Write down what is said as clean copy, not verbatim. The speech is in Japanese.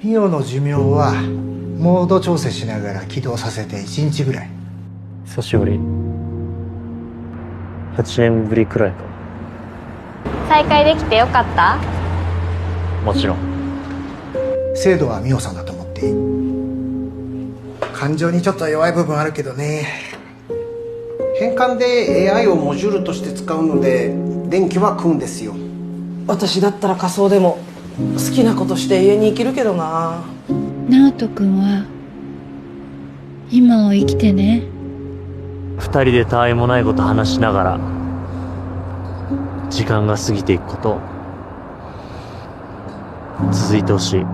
ミオの寿命はモード調整しながら起動させて1日ぐらい。久しぶり。8年ぶりくらいか。再会できてよかった？もちろん。精度はミオさんだと思っていい。感情にちょっと弱い部分あるけどね。変換で AI をモジュールとして使うので電気は食うんですよ。私だったら仮想でも好きなことして家に生きるけどな。直人君は今を生きてね。2人でたわいもないこと話しながら時間が過ぎていくこと続いてほしい。